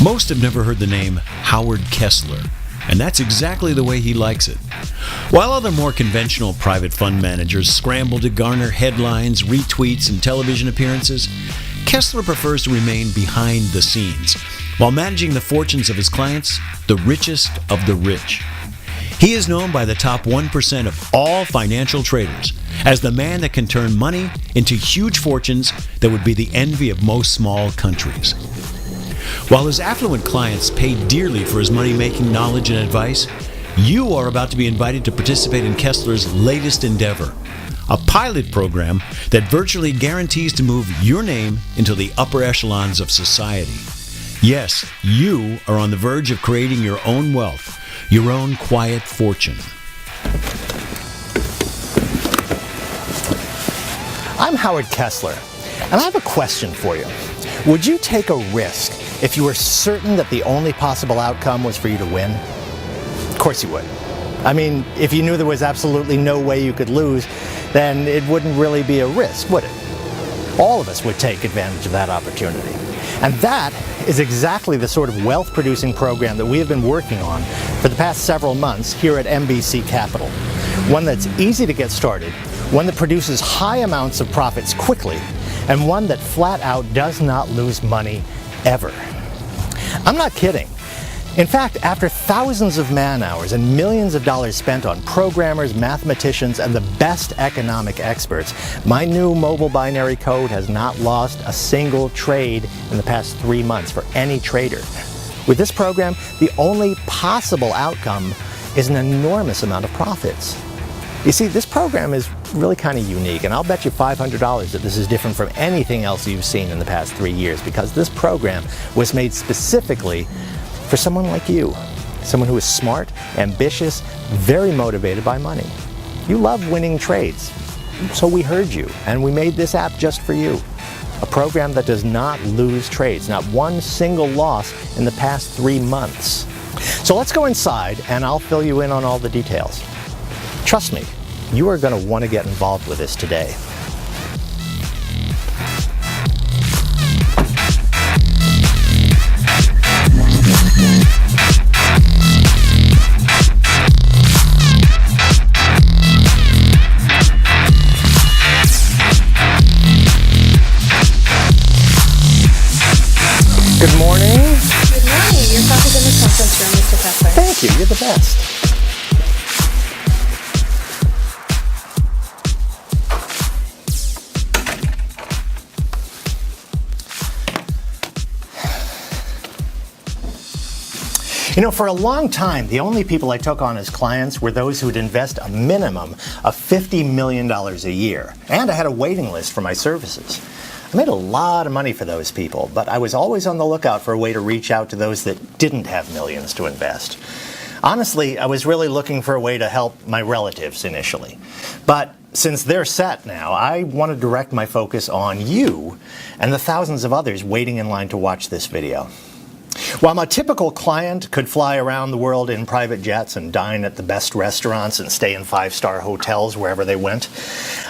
Most have never heard the name Howard Kessler, and that's exactly the way he likes it. While other more conventional private fund managers scramble to garner headlines, retweets, and television appearances, Kessler prefers to remain behind the scenes, while managing the fortunes of his clients, the richest of the rich. He is known by the top 1% of all financial traders as the man that can turn money into huge fortunes that would be the envy of most small countries. While his affluent clients pay dearly for his money-making knowledge and advice, you are about to be invited to participate in Kessler's latest endeavor, a pilot program that virtually guarantees to move your name into the upper echelons of society. Yes, you are on the verge of creating your own wealth, your own quiet fortune. I'm Howard Kessler, and I have a question for you. Would you take a risk if you were certain that the only possible outcome was for you to win? Of course you would. I mean, if you knew there was absolutely no way you could lose, then it wouldn't really be a risk, would it? All of us would take advantage of that opportunity. And that is exactly the sort of wealth-producing program that we have been working on for the past several months here at MBC Capital. One that's easy to get started, one that produces high amounts of profits quickly, and one that flat out does not lose money ever. I'm not kidding. In fact, after thousands of man-hours and millions of dollars spent on programmers, mathematicians, and the best economic experts, my new mobile binary code has not lost a single trade in the past 3 months for any trader. With this program, the only possible outcome is an enormous amount of profits. You see, this program is really kind of unique, and I'll bet you $500 that this is different from anything else you've seen in the past 3 years, because this program was made specifically for someone like you, someone who is smart, ambitious, very motivated by money. You love winning trades, so we heard you, and we made this app just for you. A program that does not lose trades, not one single loss in the past 3 months. So let's go inside, and I'll fill you in on all the details. Trust me, you are going to want to get involved with this today. Good morning. Good morning. Your coffee's in the conference room, Mr. Kessler. Thank you. You're the best. You know, for a long time, the only people I took on as clients were those who would invest a minimum of $50 million a year. And I had a waiting list for my services. I made a lot of money for those people, but I was always on the lookout for a way to reach out to those that didn't have millions to invest. Honestly, I was really looking for a way to help my relatives initially. But since they're set now, I want to direct my focus on you and the thousands of others waiting in line to watch this video. While my typical client could fly around the world in private jets and dine at the best restaurants and stay in 5-star hotels wherever they went,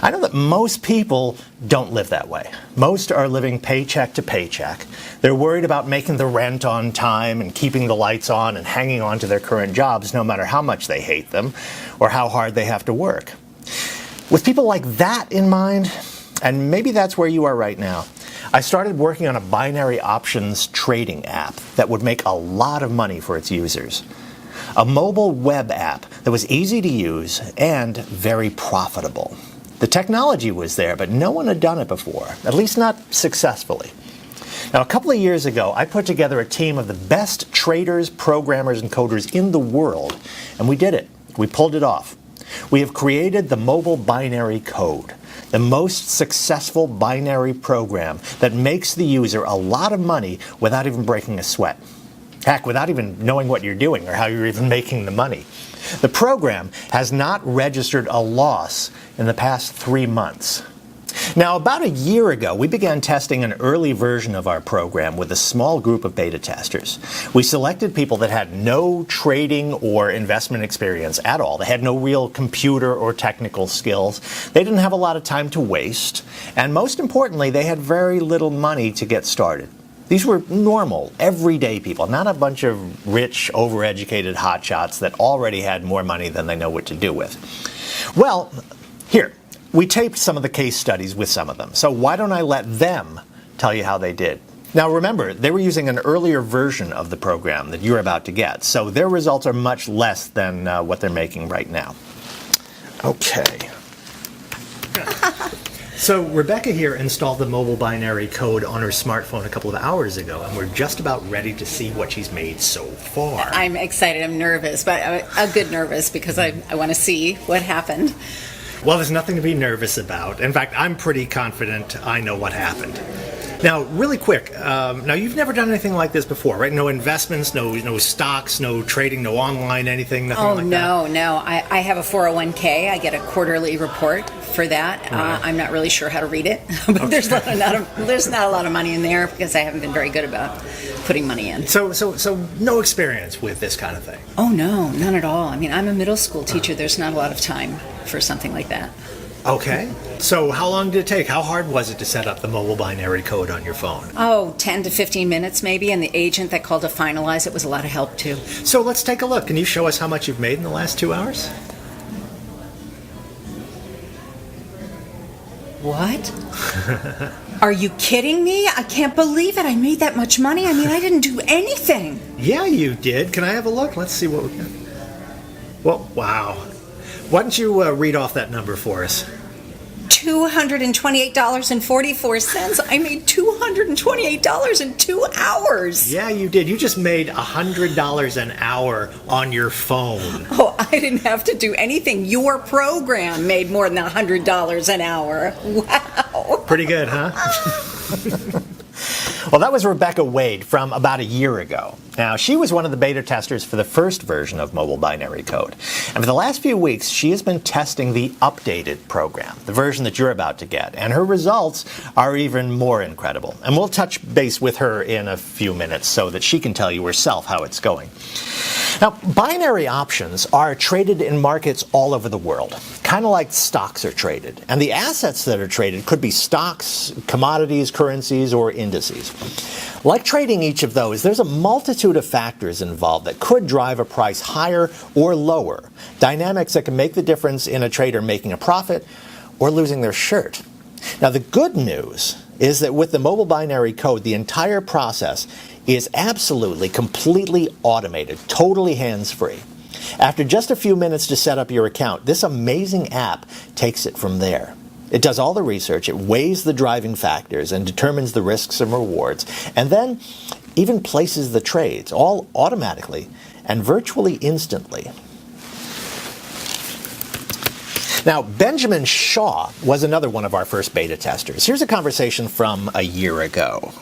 I know that most people don't live that way. Most are living paycheck to paycheck. They're worried about making the rent on time and keeping the lights on and hanging on to their current jobs no matter how much they hate them or how hard they have to work. With people like that in mind, and maybe that's where you are right now, I started working on a binary options trading app that would make a lot of money for its users. A mobile web app that was easy to use and very profitable. The technology was there, but no one had done it before, at least not successfully. Now, a couple of years ago, I put together a team of the best traders, programmers, and coders in the world, and we did it. We pulled it off. We have created the mobile binary code, the most successful binary program that makes the user a lot of money without even breaking a sweat. Heck, without even knowing what you're doing or how you're even making the money. The program has not registered a loss in the past 3 months. Now, about a year ago, we began testing an early version of our program with a small group of beta testers. We selected people that had no trading or investment experience at all. They had no real computer or technical skills. They didn't have a lot of time to waste. And most importantly, they had very little money to get started. These were normal, everyday people, not a bunch of rich, overeducated hotshots that already had more money than they know what to do with. Well, here, we taped some of the case studies with some of them, so why don't I let them tell you how they did? Now remember, they were using an earlier version of the program that you're about to get, so their results are much less than what they're making right now. Okay. So Rebecca here installed the mobile binary code on her smartphone a couple of hours ago, and we're just about ready to see what she's made so far. I'm excited. I'm nervous, but a good nervous because I want to see what happened. Well, there's nothing to be nervous about. In fact, I'm pretty confident I know what happened. Now, really quick, now you've never done anything like this before, right? No investments, no stocks, no trading, no online anything, nothing like that? No. I have a 401k. I get a quarterly report for that. Right. I'm not really sure how to read it, but Okay. there's not a lot of money in there because I haven't been very good about putting money in. So no experience with this kind of thing? Oh, no, none at all. I mean, I'm a middle school teacher. There's not a lot of time for something like that. Okay. So how long did it take? How hard was it to set up the mobile binary code on your phone? Oh, 10 to 15 minutes maybe, and the agent that called to finalize it was a lot of help too. So let's take a look. Can you show us how much you've made in the last 2 hours? What? Are you kidding me? I can't believe it. I made that much money. I mean, I didn't do anything. Yeah, you did. Can I have a look? Let's see what we got. Well, wow. Why don't you read off that number for us? $228.44. I made $228 in 2 hours. Yeah, you did. You just made $100 an hour on your phone. Oh, I didn't have to do anything. Your program made more than $100 an hour. Wow. Pretty good, huh? Well, that was Rebecca Wade from about a year ago. Now, she was one of the beta testers for the first version of mobile binary code. And for the last few weeks, she has been testing the updated program, the version that you're about to get. And her results are even more incredible. And we'll touch base with her in a few minutes so that she can tell you herself how it's going. Now, binary options are traded in markets all over the world, kind of like stocks are traded. And the assets that are traded could be stocks, commodities, currencies, or indices. Like trading each of those, there's a multitude of factors involved that could drive a price higher or lower, dynamics that can make the difference in a trader making a profit or losing their shirt. Now, the good news is that with the mobile binary code, the entire process is absolutely, completely automated, totally hands-free. After just a few minutes to set up your account, this amazing app takes it from there. It does all the research, it weighs the driving factors and determines the risks and rewards, and then even places the trades, all automatically and virtually instantly. Now, Benjamin Shaw was another one of our first beta testers. Here's a conversation from a year ago.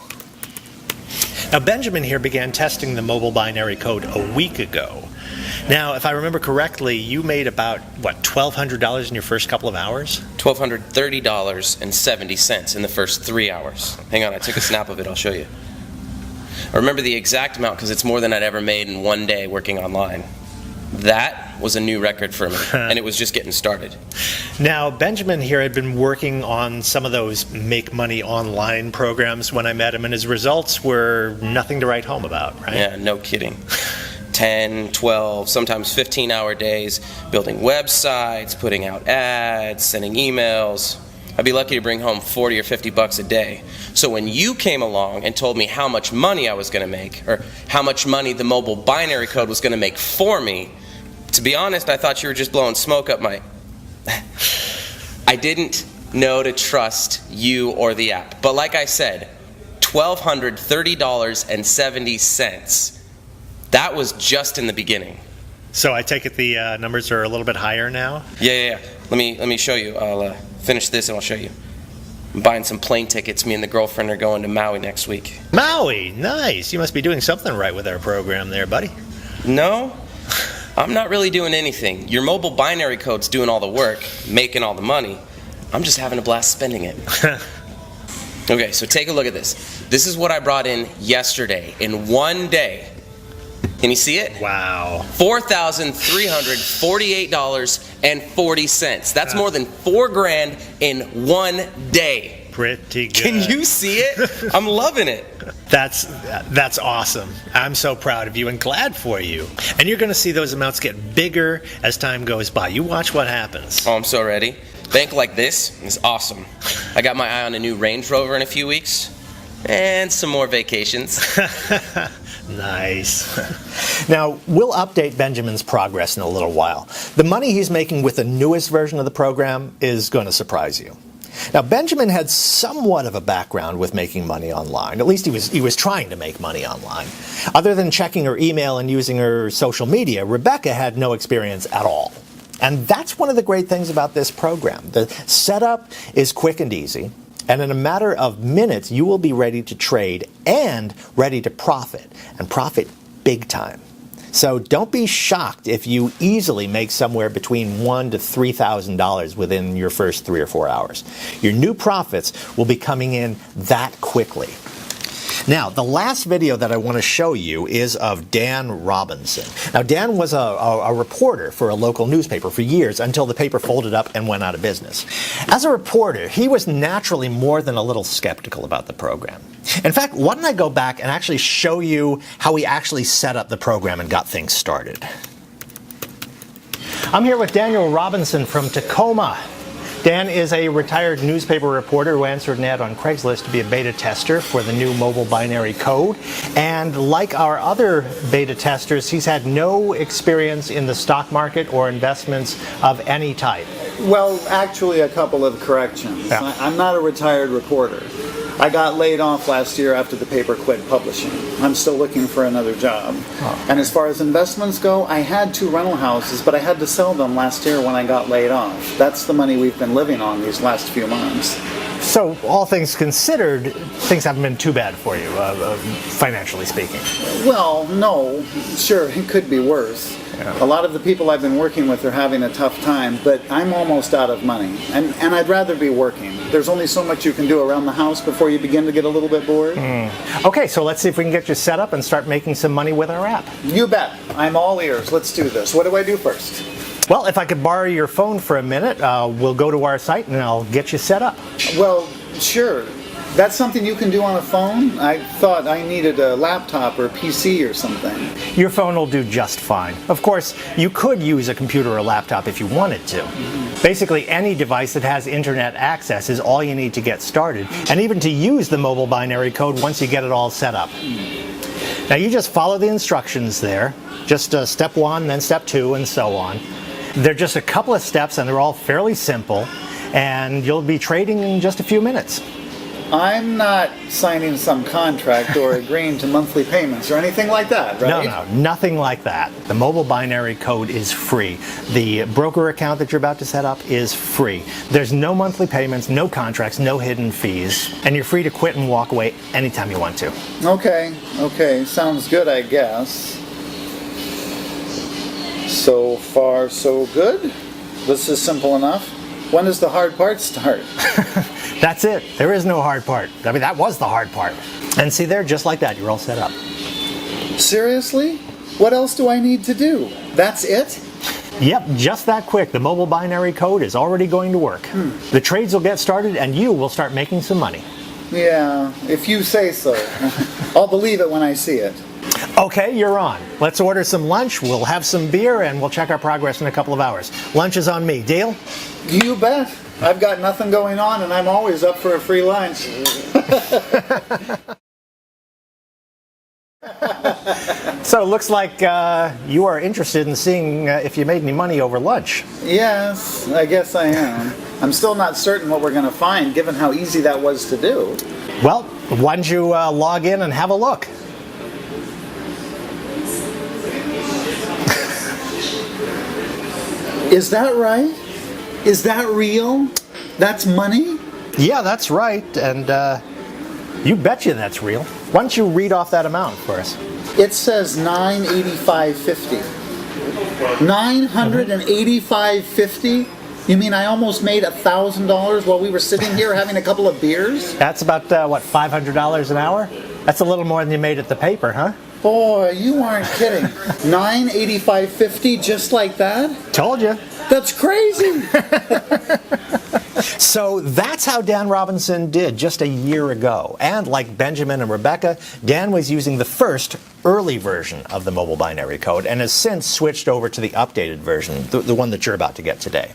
Now, Benjamin here began testing the mobile binary code a week ago. Now, if I remember correctly, you made about, $1,200 in your first couple of hours? $1,230.70 in the first 3 hours. Hang on, I took a snap of it, I'll show you. I remember the exact amount because it's more than I'd ever made in one day working online. That was a new record for me, and it was just getting started. Now, Benjamin here had been working on some of those make money online programs when I met him, and his results were nothing to write home about, right? Yeah, no kidding. 10, 12, sometimes 15-hour days, building websites, putting out ads, sending emails. I'd be lucky to bring home 40 or 50 bucks a day. So when you came along and told me how much money I was going to make, or how much money the mobile binary code was going to make for me, to be honest, I thought you were just blowing smoke up my... I didn't know to trust you or the app. But like I said, $1,230.70. That was just in the beginning. So I take it the numbers are a little bit higher now? Yeah. Let me show you. I'll finish this and I'll show you. I'm buying some plane tickets. Me and the girlfriend are going to Maui next week. Maui, nice. You must be doing something right with our program there, buddy. No, I'm not really doing anything. Your mobile binary code's doing all the work, making all the money. I'm just having a blast spending it. Okay, so take a look at this. This is what I brought in yesterday in one day. Can you see it? Wow. $4,348.40. That's more than $4,000 in one day. pretty good. Can you see it? I'm loving it. That's awesome. I'm so proud of you and glad for you. And you're going to see those amounts get bigger as time goes by. You watch what happens. Oh, I'm so ready. Bank like this is awesome. I got my eye on a new Range Rover in a few weeks. And some more vacations. Nice. Now, we'll update Benjamin's progress in a little while. The money he's making with the newest version of the program is going to surprise you. Now, Benjamin had somewhat of a background with making money online. At least he was trying to make money online. Other than checking her email and using her social media, Rebecca had no experience at all. And that's one of the great things about this program. The setup is quick and easy. And in a matter of minutes, you will be ready to trade and ready to profit, and profit big time. So don't be shocked if you easily make somewhere between $1,000 to $3,000 within your first 3 or 4 hours. Your new profits will be coming in that quickly. Now, the last video that I want to show you is of Dan Robinson. Now, Dan was a reporter for a local newspaper for years until the paper folded up and went out of business. As a reporter, he was naturally more than a little skeptical about the program. In fact, why don't I go back and actually show you how he actually set up the program and got things started. I'm here with Daniel Robinson from Tacoma. Dan is a retired newspaper reporter who answered an ad on Craigslist to be a beta tester for the new mobile binary code. And like our other beta testers, he's had no experience in the stock market or investments of any type. Well, actually, a couple of corrections. Yeah. I'm not a retired reporter. I got laid off last year after the paper quit publishing. I'm still looking for another job. Oh. And as far as investments go, I had 2 rental houses, but I had to sell them last year when I got laid off. That's the money we've been living on these last few months. So, all things considered, things haven't been too bad for you, financially speaking. Well, no. Sure, it could be worse. Yeah. A lot of the people I've been working with are having a tough time, but I'm almost out of money. And I'd rather be working. There's only so much you can do around the house before you begin to get a little bit bored. Okay, so let's see if we can get you set up and start making some money with our app. You bet. I'm all ears. Let's do this. What do I do first? Well, if I could borrow your phone for a minute, we'll go to our site and I'll get you set up. Well, sure. That's something you can do on a phone? I thought I needed a laptop or a PC or something. Your phone will do just fine. Of course, you could use a computer or laptop if you wanted to. Basically, any device that has internet access is all you need to get started, and even to use the mobile binary code once you get it all set up. Now, you just follow the instructions there. Just step 1, then step 2, and so on. They're just a couple of steps, and they're all fairly simple, and you'll be trading in just a few minutes. I'm not signing some contract or agreeing to monthly payments or anything like that, right? No, nothing like that. The mobile binary code is free. The broker account that you're about to set up is free. There's no monthly payments, no contracts, no hidden fees, and you're free to quit and walk away anytime you want to. Okay. Sounds good, I guess. So far, so good. This is simple enough. When does the hard part start? That's it. There is no hard part. I mean, that was the hard part. And see there, just like that, you're all set up. Seriously? What else do I need to do? That's it? Yep, just that quick. The mobile binary code is already going to work. The trades will get started and you will start making some money. Yeah, if you say so. I'll believe it when I see it. Okay, you're on. Let's order some lunch, we'll have some beer, and we'll check our progress in a couple of hours. Lunch is on me. Deal? You bet. I've got nothing going on and I'm always up for a free lunch. So it looks like you are interested in seeing if you made any money over lunch. Yes, I guess I am. I'm still not certain what we're going to find given how easy that was to do. Well, why don't you log in and have a look? Is that right? Is that real? That's money? Yeah, that's right, and you betcha that's real. Why don't you read off that amount for us? It says $985.50. $985.50? You mean I almost made $1,000 while we were sitting here having a couple of beers? That's about, $500 an hour? That's a little more than you made at the paper, huh? Boy, you aren't kidding. $985.50 just like that? Told you. That's crazy. So that's how Dan Robinson did just a year ago. And like Benjamin and Rebecca, Dan was using the first early version of the mobile binary code and has since switched over to the updated version, the one that you're about to get today.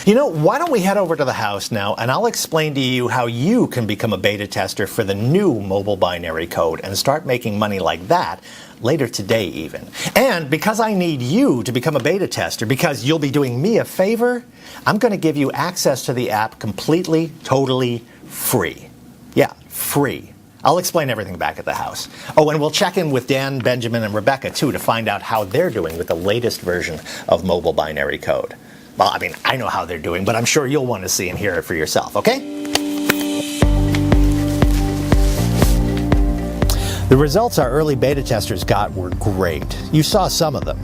You know, why don't we head over to the house now and I'll explain to you how you can become a beta tester for the new mobile binary code and start making money like that later today even. And because I need you to become a beta tester, because you'll be doing me a favor, I'm going to give you access to the app completely, totally free. Yeah, free. I'll explain everything back at the house. Oh, and we'll check in with Dan, Benjamin, and Rebecca, too, to find out how they're doing with the latest version of mobile binary code. Well, I mean, I know how they're doing, but I'm sure you'll want to see and hear it for yourself, okay? The results our early beta testers got were great. You saw some of them.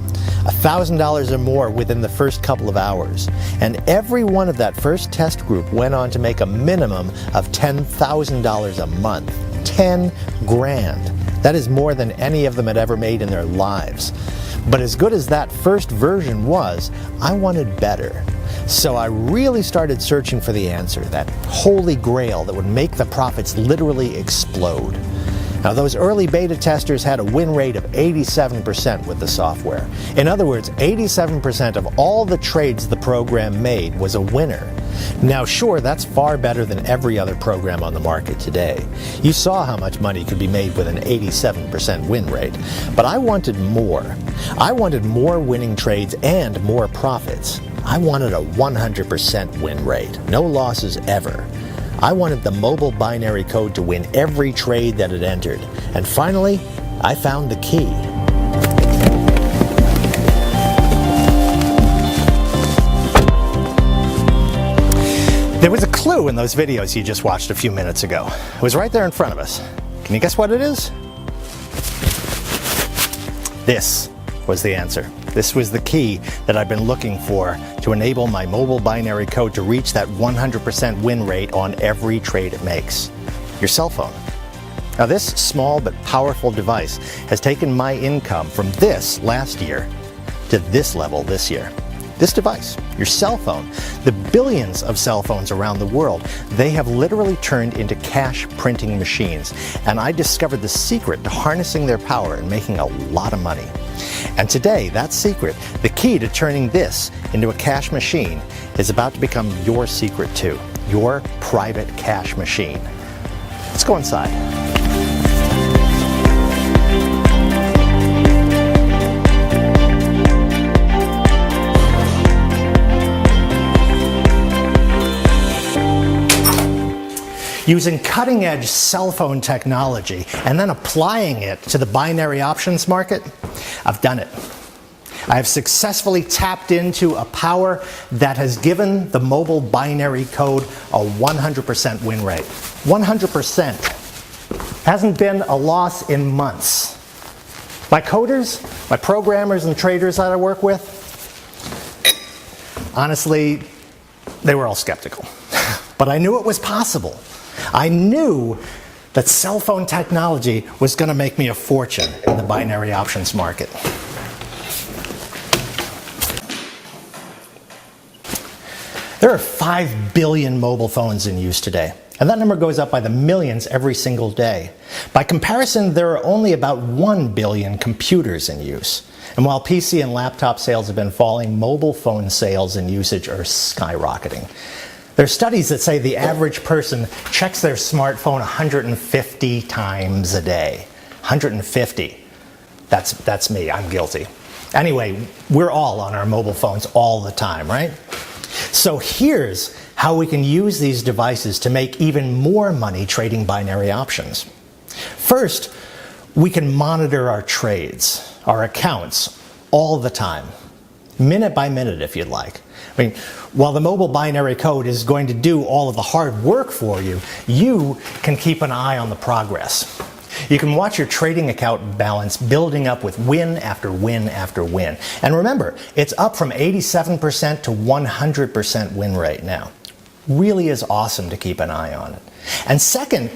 $1,000 or more within the first couple of hours. And every one of that first test group went on to make a minimum of $10,000 a month. 10 grand. That is more than any of them had ever made in their lives. But as good as that first version was, I wanted better. So I really started searching for the answer, that holy grail that would make the profits literally explode. Now, those early beta testers had a win rate of 87% with the software. In other words, 87% of all the trades the program made was a winner. Now, sure, that's far better than every other program on the market today. You saw how much money could be made with an 87% win rate. But I wanted more. I wanted more winning trades and more profits. I wanted a 100% win rate. No losses ever. I wanted the mobile binary code to win every trade that it entered. And finally, I found the key. There was a clue in those videos you just watched a few minutes ago. It was right there in front of us. Can you guess what it is? This was the answer. This was the key that I've been looking for to enable my mobile binary code to reach that 100% win rate on every trade it makes. Your cell phone. Now, this small but powerful device has taken my income from this last year to this level this year. This device, your cell phone, the billions of cell phones around the world, they have literally turned into cash printing machines. And I discovered the secret to harnessing their power and making a lot of money. And today, that secret, the key to turning this into a cash machine, is about to become your secret too. Your private cash machine. Let's go inside. Using cutting-edge cell phone technology and then applying it to the binary options market, I've done it. I have successfully tapped into a power that has given the mobile binary code a 100% win rate. 100%. Hasn't been a loss in months. My coders, my programmers and traders that I work with, honestly, they were all skeptical. But I knew it was possible. I knew that cell phone technology was going to make me a fortune in the binary options market. There are 5 billion mobile phones in use today, and that number goes up by the millions every single day. By comparison, there are only about 1 billion computers in use. And while PC and laptop sales have been falling, mobile phone sales and usage are skyrocketing. There are studies that say the average person checks their smartphone 150 times a day. 150. That's me. I'm guilty. Anyway, we're all on our mobile phones all the time, right? So here's how we can use these devices to make even more money trading binary options. First, we can monitor our trades, our accounts, all the time. Minute by minute, if you'd like. I mean, while the mobile binary code is going to do all of the hard work for you, you can keep an eye on the progress. You can watch your trading account balance building up with win after win after win. And remember, it's up from 87% to 100% win rate now. Really is awesome to keep an eye on it. And second,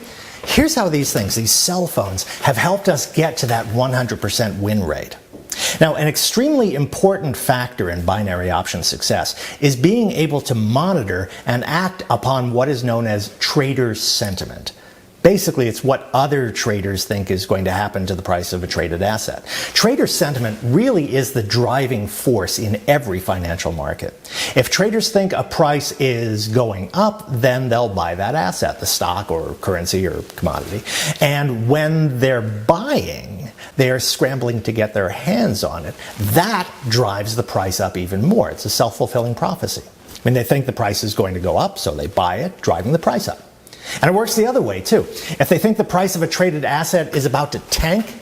here's how these cell phones, have helped us get to that 100% win rate. Now, an extremely important factor in binary option success is being able to monitor and act upon what is known as trader sentiment. Basically, it's what other traders think is going to happen to the price of a traded asset. Trader sentiment really is the driving force in every financial market. If traders think a price is going up, then they'll buy that asset, the stock or currency or commodity. And when they're buying, they are scrambling to get their hands on it. That drives the price up even more. It's a self-fulfilling prophecy. I mean, they think the price is going to go up, so they buy it, driving the price up. And it works the other way, too. If they think the price of a traded asset is about to tank,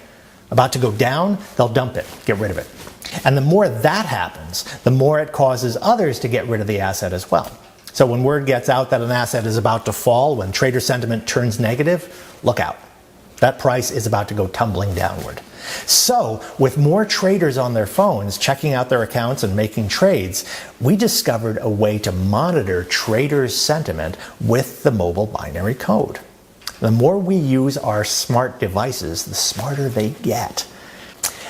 about to go down, they'll dump it, get rid of it. And the more that happens, the more it causes others to get rid of the asset as well. So when word gets out that an asset is about to fall, when trader sentiment turns negative, look out. That price is about to go tumbling downward. So, with more traders on their phones checking out their accounts and making trades, we discovered a way to monitor traders' sentiment with the mobile binary code. The more we use our smart devices, the smarter they get.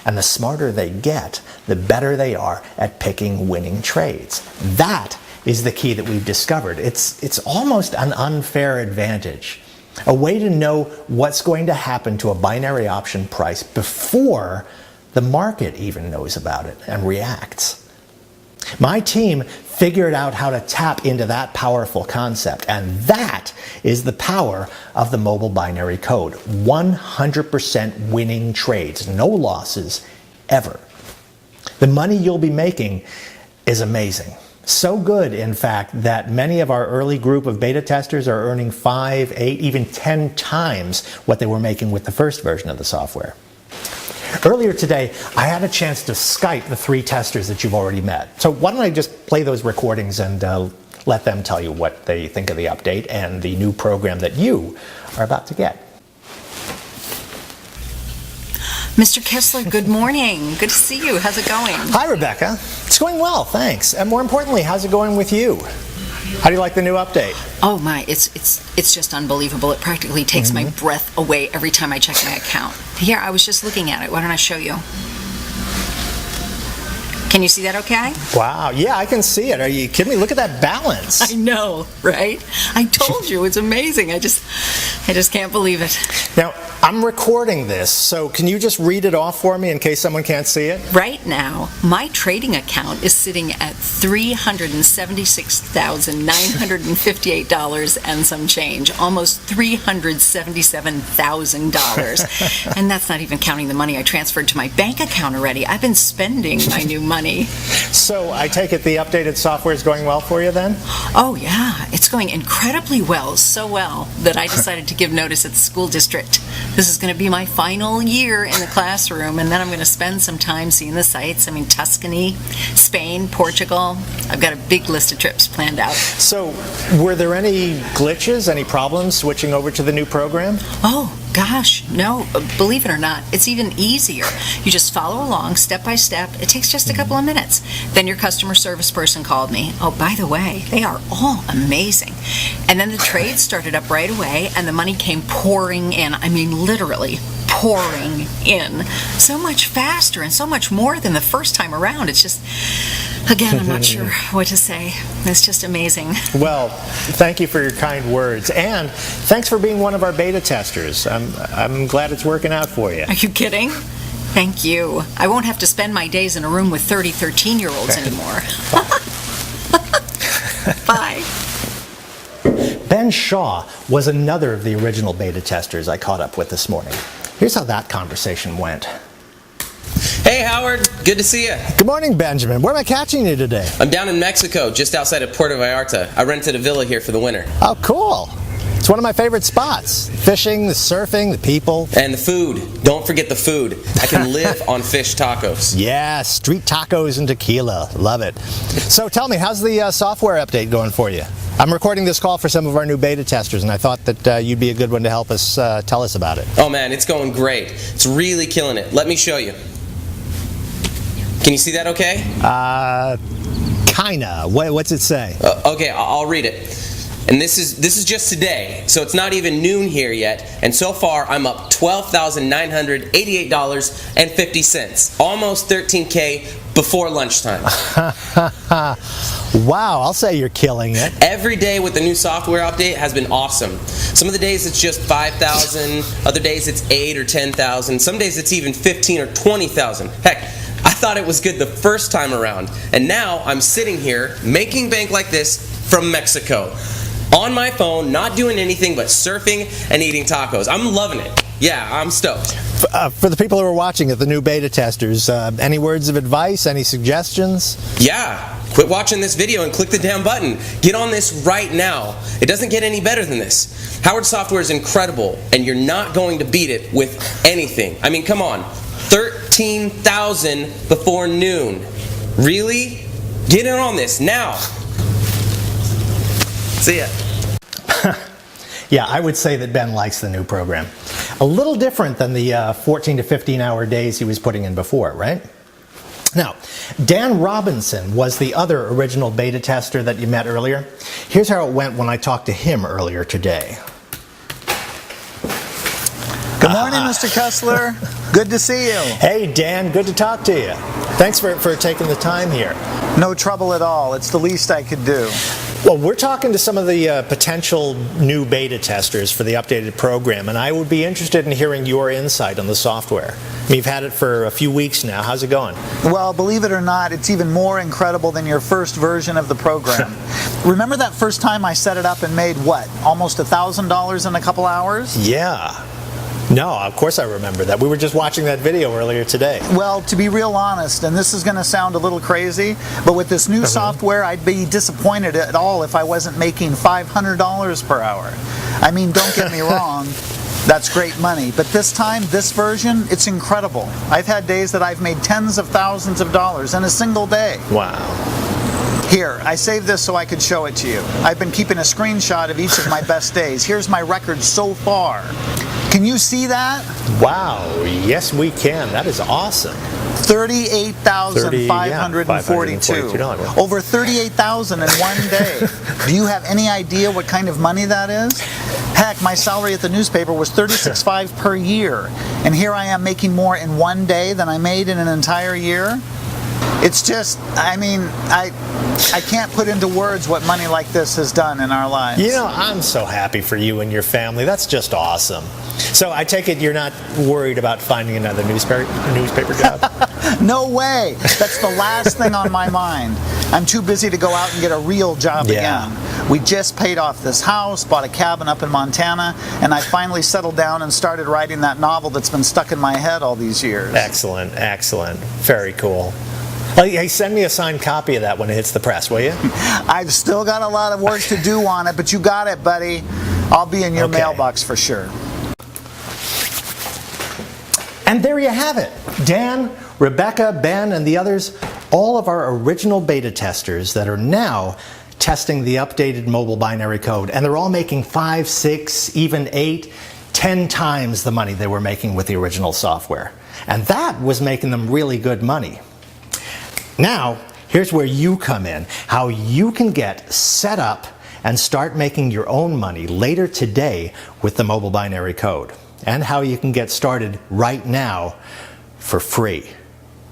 And the smarter they get, the better they are at picking winning trades. That is the key that we've discovered. It's almost an unfair advantage. A way to know what's going to happen to a binary option price before the market even knows about it and reacts. My team figured out how to tap into that powerful concept, and that is the power of the mobile binary code. 100% winning trades, no losses, ever. The money you'll be making is amazing. So good, in fact, that many of our early group of beta testers are earning 5, 8, even 10 times what they were making with the first version of the software. Earlier today, I had a chance to Skype the 3 testers that you've already met. So why don't I just play those recordings and let them tell you what they think of the update and the new program that you are about to get. Mr. Kessler, good morning. Good to see you. How's it going? Hi, Rebecca. It's going well, thanks. And more importantly, how's it going with you? How do you like the new update? Oh my, it's just unbelievable. It practically takes my breath away every time I check my account. Here, I was just looking at it. Why don't I show you? Can you see that okay? Wow, yeah, I can see it. Are you kidding me? Look at that balance. I know, right? I told you, it's amazing. I just can't believe it. Now, I'm recording this, so can you just read it off for me in case someone can't see it? Right now, my trading account is sitting at $376,958 and some change, almost $377,000. And that's not even counting the money I transferred to my bank account already. I've been spending my new money. So I take it the updated software is going well for you then? Oh yeah, it's going incredibly well, so well that I decided to give notice at the school district. This is going to be my final year in the classroom, and then I'm going to spend some time seeing the sights. I mean, Tuscany, Spain, Portugal. I've got a big list of trips planned out. So were there any glitches, any problems switching over to the new program? Oh, gosh, no. Believe it or not, it's even easier. You just follow along step by step. It takes just a couple of minutes. Then your customer service person called me. Oh, by the way, they are all amazing. And then the trade started up right away, and the money came pouring in. I mean, literally pouring in. So much faster and so much more than the first time around. It's just, again, I'm not sure what to say. It's just amazing. Well, thank you for your kind words, and thanks for being one of our beta testers. I'm glad it's working out for you. Are you kidding? Thank you. I won't have to spend my days in a room with 30 13-year-olds anymore. Bye. Ben Shaw was another of the original beta testers I caught up with this morning. Here's how that conversation went. Hey, Howard. Good to see you. Good morning, Benjamin. Where am I catching you today? I'm down in Mexico, just outside of Puerto Vallarta. I rented a villa here for the winter. Oh, cool. It's one of my favorite spots. Fishing, the surfing, the people. And the food. Don't forget the food. I can live on fish tacos. Yeah, street tacos and tequila. Love it. So tell me, how's the software update going for you? I'm recording this call for some of our new beta testers, and I thought that you'd be a good one to help us tell us about it. Oh man, it's going great. It's really killing it. Let me show you. Can you see that okay? Kinda. What's it say? Okay, I'll read it. And this is just today, so it's not even noon here yet. And so far, I'm up $12,988.50, almost $13K before lunchtime. Wow, I'll say you're killing it. Every day with the new software update has been awesome. Some of the days it's just 5,000, other days it's 8 or 10,000, some days it's even 15 or 20,000. Heck, I thought it was good the first time around, and now I'm sitting here making bank like this from Mexico. On my phone, not doing anything but surfing and eating tacos. I'm loving it. Yeah, I'm stoked. For the people who are watching it, the new beta testers, any words of advice, any suggestions? Yeah, quit watching this video and click the damn button. Get on this right now. It doesn't get any better than this. Howard software is incredible, and you're not going to beat it with anything. I mean, come on. 13,000 before noon. Really? Get in on this now. See ya. Yeah, I would say that Ben likes the new program. A little different than the 14 to 15 hour days he was putting in before, right? Now, Dan Robinson was the other original beta tester that you met earlier. Here's how it went when I talked to him earlier today. Good morning, Mr. Kessler. Good to see you. Hey, Dan, good to talk to you. Thanks for taking the time here. No trouble at all. It's the least I could do. Well, we're talking to some of the potential new beta testers for the updated program, and I would be interested in hearing your insight on the software. I mean, you've had it for a few weeks now. How's it going? Well, believe it or not, it's even more incredible than your first version of the program. Remember that first time I set it up and made, what, almost $1,000 in a couple hours? Yeah. No, of course I remember that. We were just watching that video earlier today. Well, to be real honest, and this is going to sound a little crazy, but with this new software, I'd be disappointed at all if I wasn't making $500 per hour. I mean, don't get me wrong, that's great money. But this time, this version, it's incredible. I've had days that I've made tens of thousands of dollars in a single day. Wow. Here, I saved this so I could show it to you. I've been keeping a screenshot of each of my best days. Here's my record so far. Can you see that? Wow, yes we can. That is awesome. $38,542. Over $38,000 in one day. Do you have any idea what kind of money that is? Heck, my salary at the newspaper was $36,500 per year. And here I am making more in one day than I made in an entire year. It's just, I mean, I can't put into words what money like this has done in our lives. You know, I'm so happy for you and your family. That's just awesome. So I take it you're not worried about finding another newspaper job? No way. That's the last thing on my mind. I'm too busy to go out and get a real job again. We just paid off this house, bought a cabin up in Montana, and I finally settled down and started writing that novel that's been stuck in my head all these years. Excellent, excellent. Very cool. Hey, send me a signed copy of that when it hits the press, will you? I've still got a lot of work to do on it, but you got it, buddy. I'll be in your mailbox for sure. And there you have it. Dan, Rebecca, Ben, and the others, all of our original beta testers that are now testing the updated mobile binary code. And they're all making 5, 6, even 8, 10 times the money they were making with the original software. And that was making them really good money. Now, here's where you come in, how you can get set up and start making your own money later today with the mobile binary code, and how you can get started right now for free.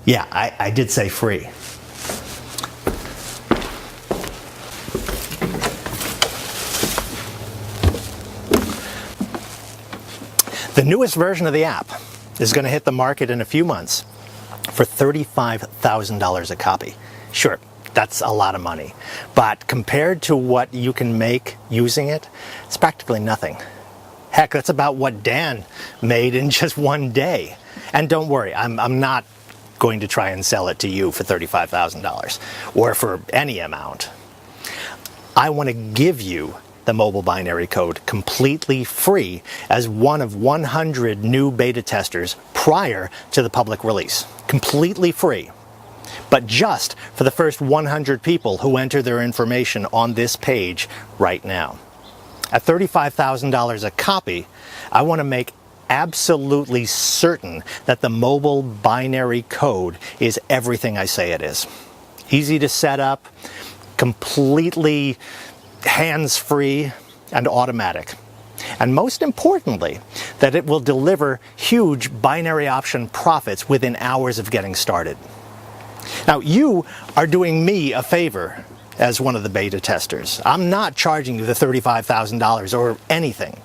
Yeah, I did say free. The newest version of the app is going to hit the market in a few months for $35,000 a copy. Sure, that's a lot of money, but compared to what you can make using it, it's practically nothing. Heck, that's about what Dan made in just one day. And don't worry, I'm not going to try and sell it to you for $35,000 or for any amount. I want to give you the mobile binary code completely free as one of 100 new beta testers prior to the public release. Completely free. But just for the first 100 people who enter their information on this page right now. At $35,000 a copy, I want to make absolutely certain that the mobile binary code is everything I say it is. Easy to set up, completely hands-free and automatic. And most importantly, that it will deliver huge binary option profits within hours of getting started. Now, you are doing me a favor as one of the beta testers. I'm not charging you the $35,000 or anything.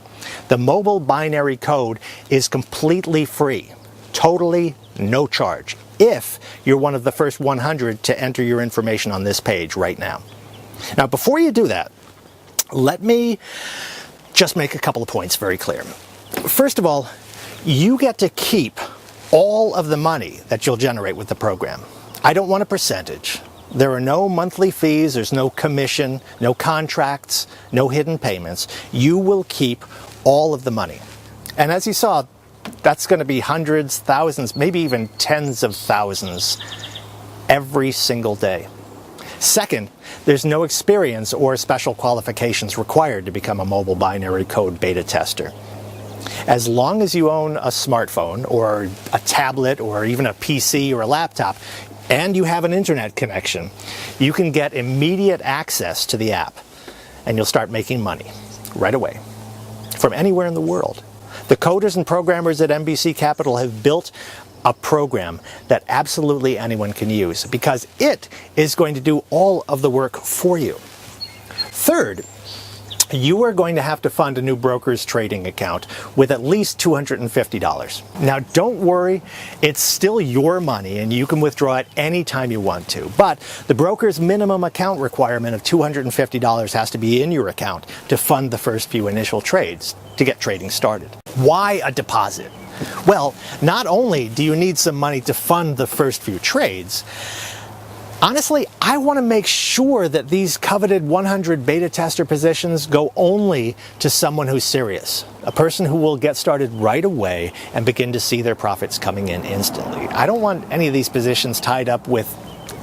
The mobile binary code is completely free, totally no charge, if you're one of the first 100 to enter your information on this page right now. Now, before you do that, let me just make a couple of points very clear. First of all, you get to keep all of the money that you'll generate with the program. I don't want a percentage. There are no monthly fees, there's no commission, no contracts, no hidden payments. You will keep all of the money. And as you saw, that's going to be hundreds, thousands, maybe even tens of thousands every single day. Second, there's no experience or special qualifications required to become a mobile binary code beta tester. As long as you own a smartphone or a tablet or even a PC or a laptop, and you have an internet connection, you can get immediate access to the app, and you'll start making money right away from anywhere in the world. The coders and programmers at NBC Capital have built a program that absolutely anyone can use because it is going to do all of the work for you. Third, you are going to have to fund a new broker's trading account with at least $250. Now, don't worry, it's still your money and you can withdraw it anytime you want to. But the broker's minimum account requirement of $250 has to be in your account to fund the first few initial trades to get trading started. Why a deposit? Well, not only do you need some money to fund the first few trades, honestly, I want to make sure that these coveted 100 beta tester positions go only to someone who's serious, a person who will get started right away and begin to see their profits coming in instantly. I don't want any of these positions tied up with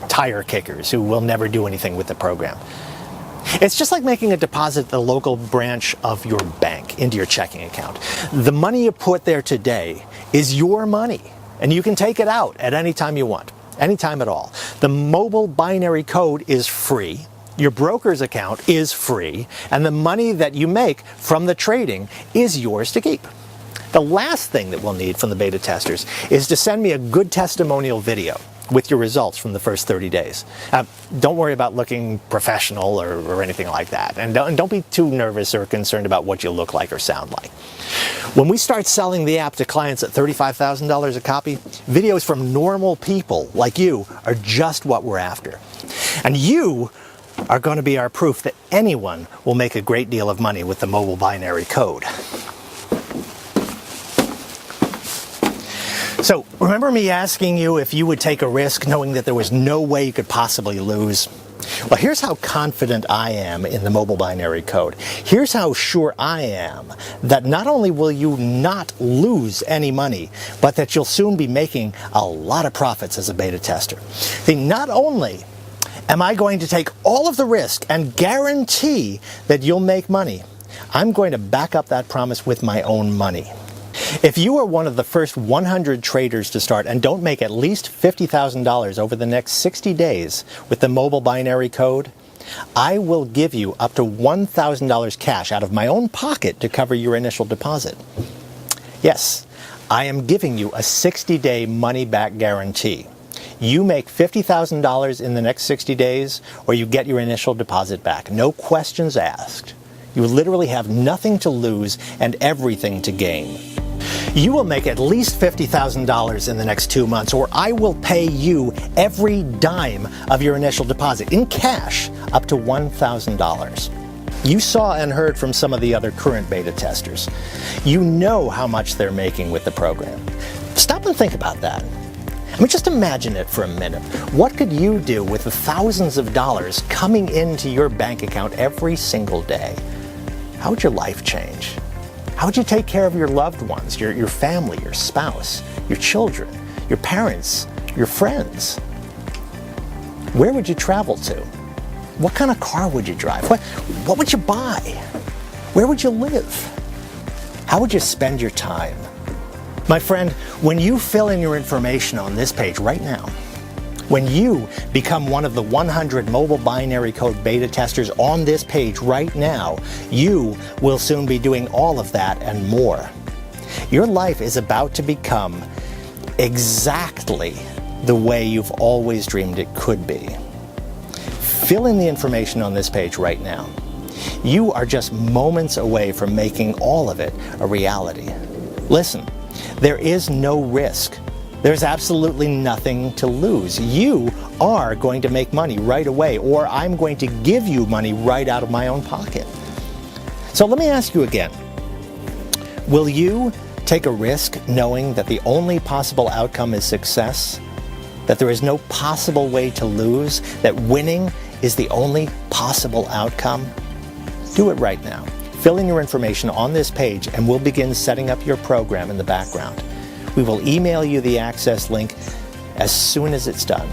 tire kickers who will never do anything with the program. It's just like making a deposit at the local branch of your bank into your checking account. The money you put there today is your money, and you can take it out at any time you want. Anytime at all. The mobile binary code is free, your broker's account is free, and the money that you make from the trading is yours to keep. The last thing that we'll need from the beta testers is to send me a good testimonial video with your results from the first 30 days. Don't worry about looking professional or anything like that. And don't be too nervous or concerned about what you look like or sound like. When we start selling the app to clients at $35,000 a copy, videos from normal people like you are just what we're after. And you are going to be our proof that anyone will make a great deal of money with the mobile binary code. So, remember me asking you if you would take a risk knowing that there was no way you could possibly lose? Well, here's how confident I am in the mobile binary code. Here's how sure I am that not only will you not lose any money, but that you'll soon be making a lot of profits as a beta tester. See, not only am I going to take all of the risk and guarantee that you'll make money, I'm going to back up that promise with my own money. If you are one of the first 100 traders to start and don't make at least $50,000 over the next 60 days with the mobile binary code, I will give you up to $1,000 cash out of my own pocket to cover your initial deposit. Yes, I am giving you a 60-day money-back guarantee. You make $50,000 in the next 60 days, or you get your initial deposit back. No questions asked. You literally have nothing to lose and everything to gain. You will make at least $50,000 in the next 2 months, or I will pay you every dime of your initial deposit in cash up to $1,000. You saw and heard from some of the other current beta testers. You know how much they're making with the program. Stop and think about that. I mean, just imagine it for a minute. What could you do with the thousands of dollars coming into your bank account every single day? How would your life change? How would you take care of your loved ones, your family, your spouse, your children, your parents, your friends? Where would you travel to? What kind of car would you drive? What would you buy? Where would you live? How would you spend your time? My friend, when you fill in your information on this page right now, When you become one of the 100 mobile binary code beta testers on this page right now, you will soon be doing all of that and more. Your life is about to become exactly the way you've always dreamed it could be. Fill in the information on this page right now. You are just moments away from making all of it a reality. Listen, there is no risk. There's absolutely nothing to lose. You are going to make money right away, or I'm going to give you money right out of my own pocket. So let me ask you again. Will you take a risk knowing that the only possible outcome is success? That there is no possible way to lose? That winning is the only possible outcome? Do it right now. Fill in your information on this page and we'll begin setting up your program in the background. We will email you the access link as soon as it's done.